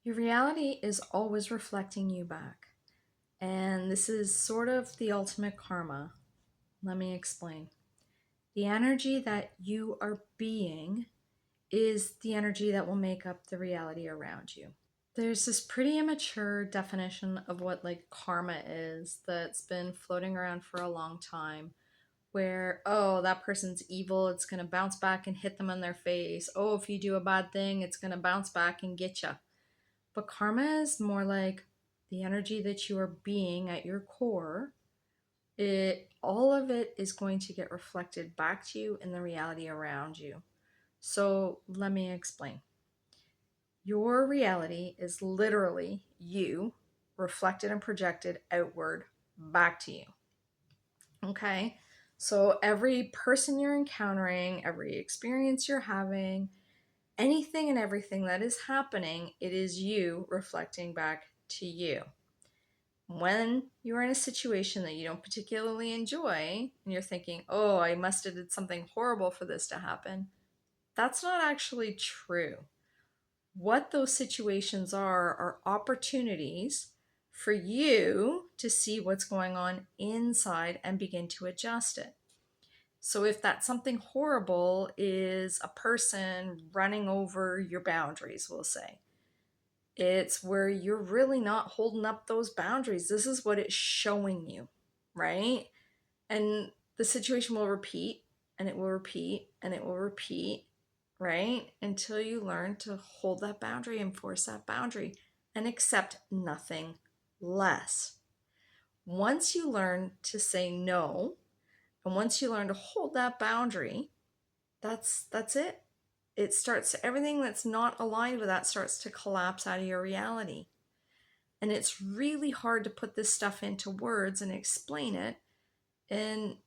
Your reality is always reflecting you back. And this is sort of the ultimate karma. Let me explain. The energy that you are being is the energy that will make up the reality around you. There's this pretty immature definition of what like karma is that's been floating around for a long time where, oh, that person's evil, it's going to bounce back and hit them in their face. Oh, if you do a bad thing, it's going to bounce back and get you. But karma is more like the energy that you are being at your core. All of it is going to get reflected back to you in the reality around you. So let me explain. Your reality is literally you reflected and projected outward back to you. Okay? So every person you're encountering, every experience you're having, anything and everything that is happening, it is you reflecting back to you. When you're in a situation that you don't particularly enjoy and you're thinking, oh, I must have did something horrible for this to happen, that's not actually true. What those situations are opportunities for you to see what's going on inside and begin to adjust it. So if that something horrible is a person running over your boundaries, we'll say, it's where you're really not holding up those boundaries. This is what it's showing you, right? And the situation will repeat and it will repeat and it will repeat, right? Until you learn to hold that boundary, enforce that boundary, and accept nothing less. Once you learn to say no, and once you learn to hold that boundary, that's it. It starts, everything that's not aligned with that starts to collapse out of your reality. And it's really hard to put this stuff into words and explain it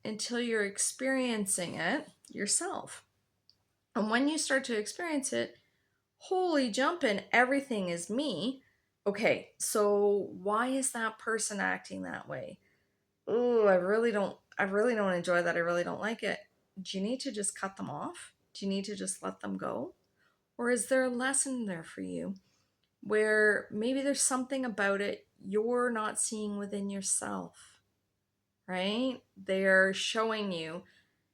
until you're experiencing it yourself. And when you start to experience it, holy jumping, everything is me. Okay, so why is that person acting that way? Oh, I really don't enjoy that. I really don't like it. Do you need to just cut them off? Do you need to just let them go? Or is there a lesson there for you where maybe there's something about it you're not seeing within yourself, right? They're showing you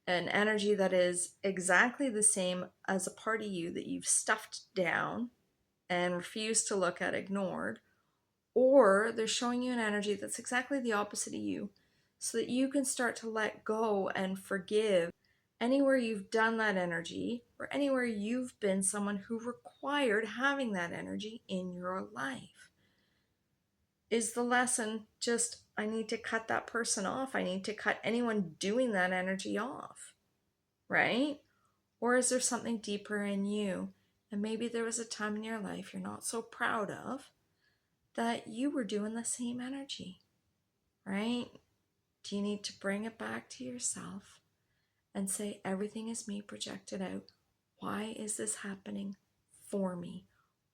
an energy that is exactly the same as a part of you that you've stuffed down and refused to look at, ignored, or they're showing you an energy that's exactly the opposite of you so that you can start to let go and forgive anywhere you've done that energy or anywhere you've been someone who required having that energy in your life. Is the lesson just, I need to cut that person off? I need to cut anyone doing that energy off, right? Or is there something deeper in you? And maybe there was a time in your life you're not so proud of that you were doing the same energy, right? Do you need to bring it back to yourself and say, everything is me projected out? Why is this happening for me?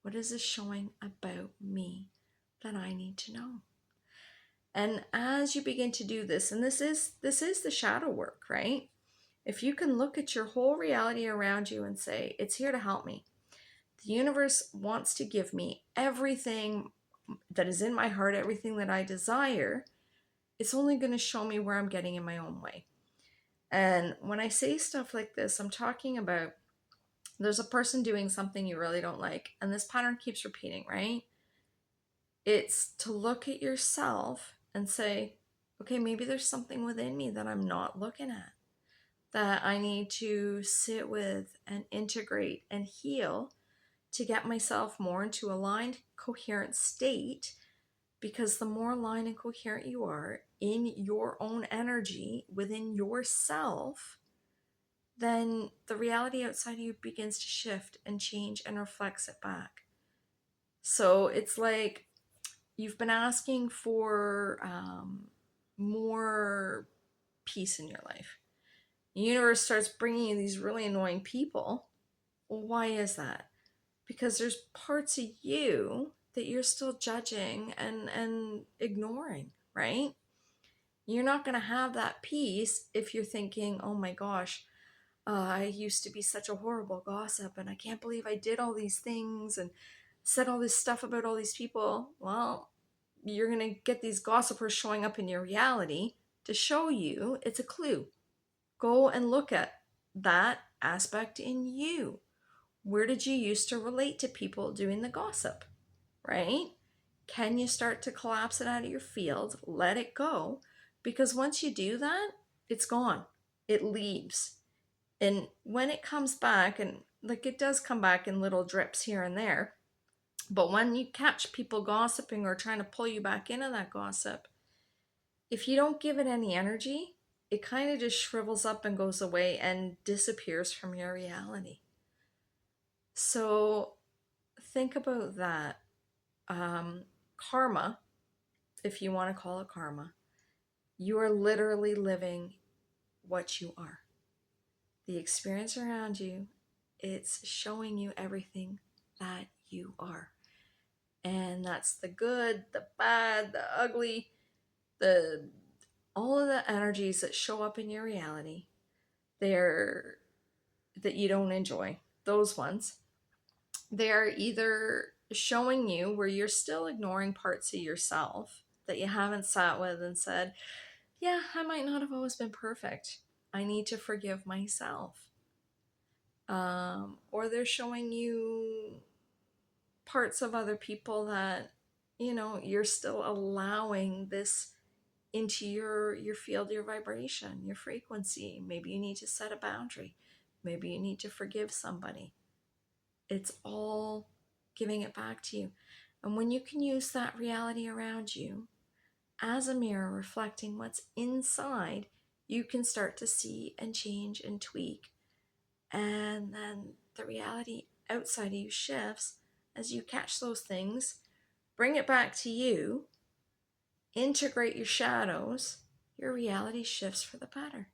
What is this showing about me that I need to know? And as you begin to do this, and this is the shadow work, right? If you can look at your whole reality around you and say, it's here to help me. The universe wants to give me everything that is in my heart, everything that I desire. It's only going to show me where I'm getting in my own way. And when I say stuff like this, I'm talking about there's a person doing something you really don't like, and this pattern keeps repeating, right? It's to look at yourself and say, okay, maybe there's something within me that I'm not looking at, that I need to sit with and integrate and heal to get myself more into aligned, coherent state. Because the more aligned and coherent you are in your own energy within yourself, then the reality outside of you begins to shift and change and reflects it back. So it's like you've been asking for more peace in your life. The universe starts bringing you these really annoying people. Well, why is that? Because there's parts of you that you're still judging and ignoring, right? You're not going to have that peace if you're thinking, oh my gosh, I used to be such a horrible gossip and I can't believe I did all these things. And said all this stuff about all these people, well, you're going to get these gossipers showing up in your reality to show you it's a clue. Go and look at that aspect in you. Where did you used to relate to people doing the gossip, right? Can you start to collapse it out of your field? Let it go. Because once you do that, it's gone. It leaves. And when it comes back, and like it does come back in little drips here and there, but when you catch people gossiping or trying to pull you back into that gossip, if you don't give it any energy, it kind of just shrivels up and goes away and disappears from your reality. So think about that. Karma, if you want to call it karma, you are literally living what you are. The experience around you, it's showing you everything that you are. And that's the good, the bad, the ugly, the all of the energies that show up in your reality. They're that you don't enjoy. Those ones. They're either showing you where you're still ignoring parts of yourself that you haven't sat with and said, yeah, I might not have always been perfect. I need to forgive myself. Or they're showing you parts of other people that, you're still allowing this into your field, your vibration, your frequency. Maybe you need to set a boundary. Maybe you need to forgive somebody. It's all giving it back to you. And when you can use that reality around you as a mirror reflecting what's inside, you can start to see and change and tweak. And then the reality outside of you shifts as you catch those things, bring it back to you, integrate your shadows, your reality shifts for the better.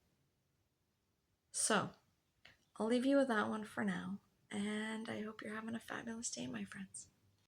So, I'll leave you with that one for now, and I hope you're having a fabulous day, my friends.